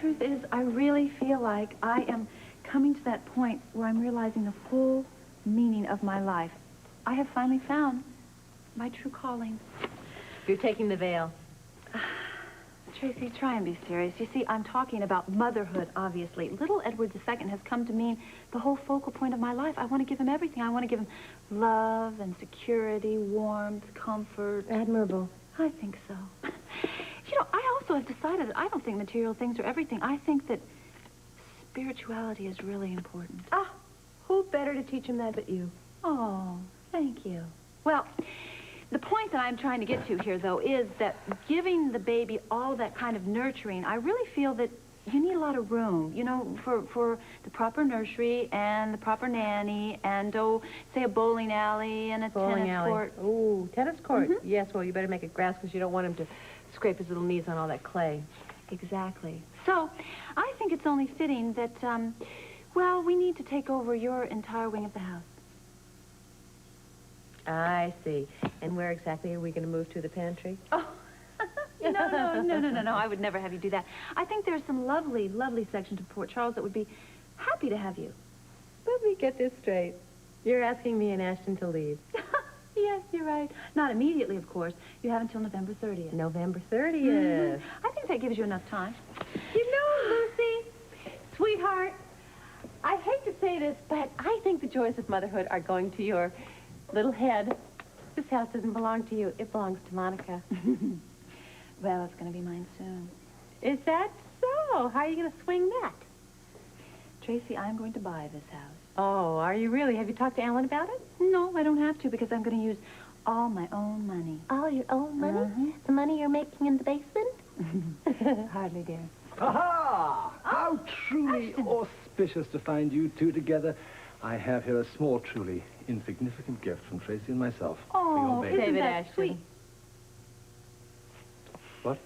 truth is, I really feel like I am coming to that point where I'm realizing the full meaning of my life. I have finally found my true calling. You're taking the veil. Tracy, try and be serious. You see, I'm talking about motherhood, obviously. Little Edward II has come to mean the whole focal point of my life. I want to give him everything. I want to give him love and security, warmth, comfort. Admirable. I think so. You know, I also have decided that I don't think material things are everything. I think that spirituality is really important. Ah, who better to teach him that but you? Oh, thank you. Well, the point that I'm trying to get to here, though, is that giving the baby all that kind of nurturing, I really feel that you need a lot of room, you know, for the proper nursery and the proper nanny and, oh, say a bowling alley and a tennis court. Oh, tennis court. Mm-hmm. Yes, well, you better make it grass because you don't want him to scrape his little knees on all that clay. Exactly. So, I think it's only fitting that, well, we need to take over your entire wing of the house. I see. And where exactly are we going to move to, the pantry? Oh, no. I would never have you do that. I think there's some lovely, lovely sections of Port Charles that would be happy to have you. Let me get this straight. You're asking me and Ashton to leave. Yes, you're right. Not immediately, of course. You have until November 30th. November 30th. I think that gives you enough time. You know, Lucy, sweetheart, I hate to say this, but I think the joys of motherhood are going to your little head. This house doesn't belong to you. It belongs to Monica. Well, it's going to be mine soon. Is that so? How are you going to swing that? Tracy, I'm going to buy this house. Oh, are you really? Have you talked to Alan about it? No, I don't have to because I'm going to use all my own money. All your own money? The money you're making in the basement? Hardly, dear. Aha! How truly auspicious to find you two together. I have here a small, truly insignificant gift from Tracy and myself. Oh, for your baby. isn't David that Ashton. sweet? What?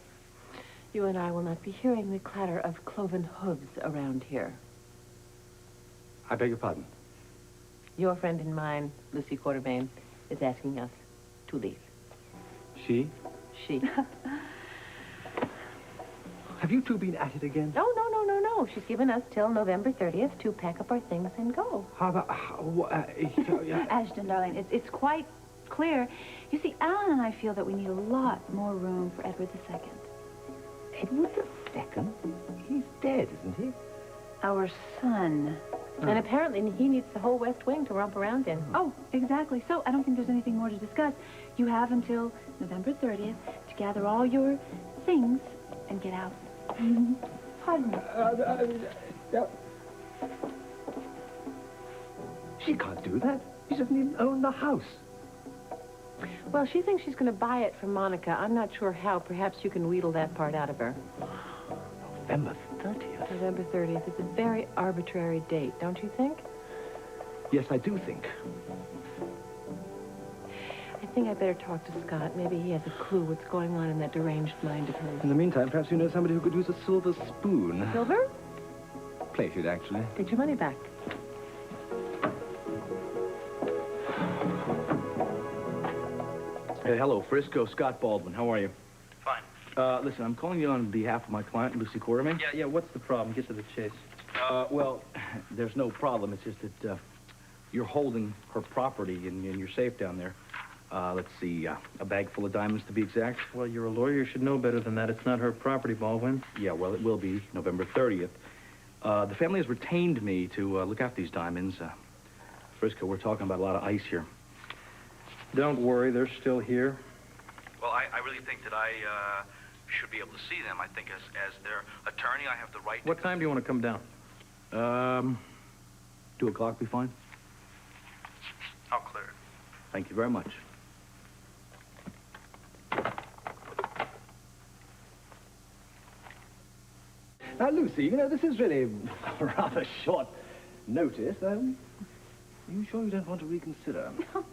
You and I will not be hearing the clatter of cloven hooves around here. I beg your pardon. Your friend and mine, Lucy Quartermain, is asking us to leave. She? She. Have you two been at it again? No. She's given us till November 30th to pack up our things and go. How about... Ashton, darling, it's quite clear. You see, Alan and I feel that we need a lot more room for Edward II. Edward II? He's dead, isn't he? Our son. And apparently he needs the whole West Wing to romp around in. Oh, exactly. So I don't think there's anything more to discuss. You have until November 30th to gather all your things and get out. Pardon me. She can't do that. She doesn't even own the house. Well, she thinks she's going to buy it from Monica. I'm not sure how. Perhaps you can wheedle that part out of her. November 30th? November 30th is a very arbitrary date, don't you think? Yes, I do think. I think I better talk to Scott. Maybe he has a clue what's going on in that deranged mind of hers. In the meantime, perhaps you know somebody who could use a silver spoon. Silver? Plated, actually. Get your money back. Hey, hello, Frisco. Scott Baldwin. How are you? Fine. Listen, I'm calling you on behalf of my client, Lucy Quartermain. Yeah, what's the problem? Get to the chase. Well, there's no problem. It's just that you're holding her property in your safe down there. Let's see, a bag full of diamonds to be exact. Well, you're a lawyer. You should know better than that. It's not her property, Baldwin. Yeah, well, it will be November 30th. The family has retained me to look after these diamonds. Frisco, we're talking about a lot of ice here. Don't worry. They're still here. Well, I really think that I should be able to see them. I think as their attorney, I have the right to... What time do you want to come down? 2 o'clock be fine? I'll clear it. Thank you very much. Now, Lucy, you know, this is really rather short notice. You sure you don't want to reconsider? No,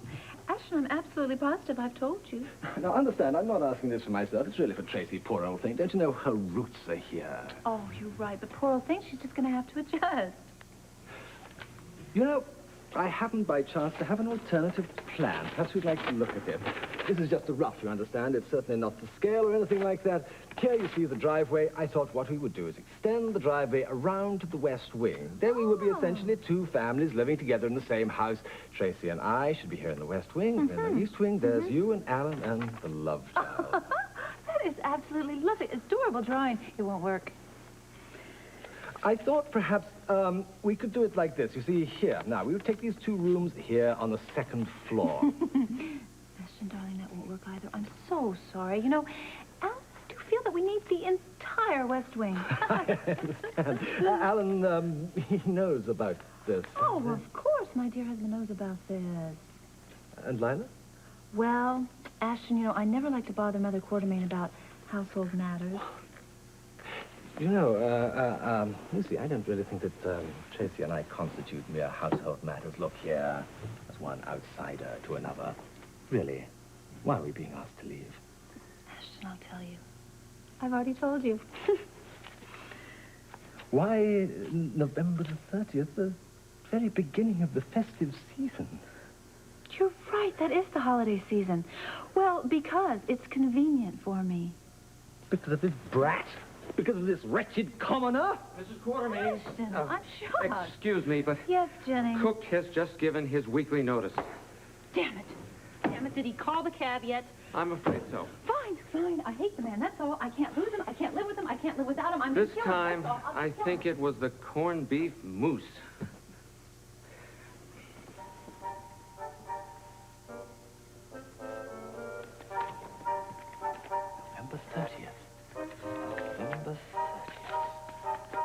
Ashton, I'm absolutely positive. I've told you. Now, understand, I'm not asking this for myself. It's really for Tracy, poor old thing. Don't you know her roots are here? Oh, you're right. But poor old thing, she's just going to have to adjust. You know, I happen by chance to have an alternative plan. Perhaps we'd like to look at it. This is just a rough, you understand. It's certainly not the scale or anything like that. Here you see the driveway. I thought what we would do is extend the driveway around to the west wing. Then we would be essentially two families living together in the same house. Tracy and I should be here in the west wing. In the east wing, there's you and Alan and the love child. That is absolutely lovely. Adorable drawing. It won't work. I thought perhaps we could do it like this. You see, here. Now, we would take these two rooms here on the second floor. Ashton, darling, that won't work either. I'm so sorry. You know, Alan, I do feel that we need the entire West Wing. I understand. Alan, he knows about this. Oh, of course, my dear husband knows about this. And Lila? Well, Ashton, you know, I never like to bother Mother Quartermain about household matters. You know, Lucy, I don't really think that Tracy and I constitute mere household matters. Look here, as one outsider to another. Really, why are we being asked to leave? Ashton, I'll tell you. I've already told you. Why November the 30th, the very beginning of the festive season? You're right, that is the holiday season. Well, because it's convenient for me. Because of this brat? Because of this wretched commoner? Mrs. Quartermain. Ashton, I'm shocked. Excuse me, but Yes, Jenny. Cook has just given his weekly notice. Damn it. Damn it, did he call the cab yet? I'm afraid so. Fine, fine. I hate the man, that's all. I can't lose him. I can't live with him. I can't live without him. I'm This gonna kill him, time, that's all. I'll I just kill think him. it was the corned beef mousse. November 30th. November 30th.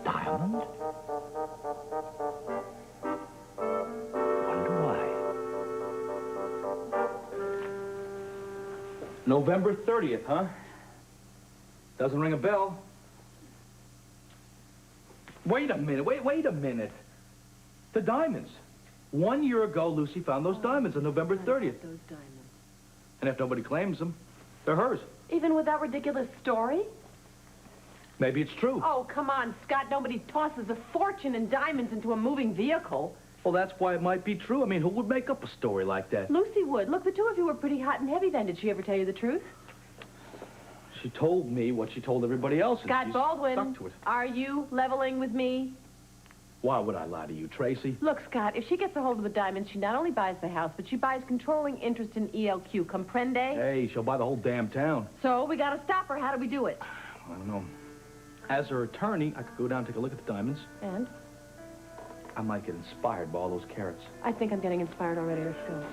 Diamond? Wonder why. November 30th, huh? Doesn't ring a bell. Wait a minute, wait a minute. The diamonds. 1 year ago, Lucy found those diamonds on November 30th. Those diamonds. And if nobody claims them, they're hers. Even with that ridiculous story? Maybe it's true. Oh, come on, Scott. Nobody tosses a fortune in diamonds into a moving vehicle. Well, that's why it might be true. I mean, who would make up a story like that? Lucy would. Look, the two of you were pretty hot and heavy then. Did she ever tell you the truth? She told me what she told everybody else. and Scott she's Baldwin, stuck to it. are you leveling with me? Why would I lie to you, Tracy? Look, Scott, if she gets a hold of the diamonds, she not only buys the house, but she buys controlling interest in ELQ. Comprende? Hey, she'll buy the whole damn town. So we gotta stop her. How do we do it? I don't know. As her attorney, I could go down and take a look at the diamonds. And? I might get inspired by all those carats. I think I'm getting inspired already. Let's go.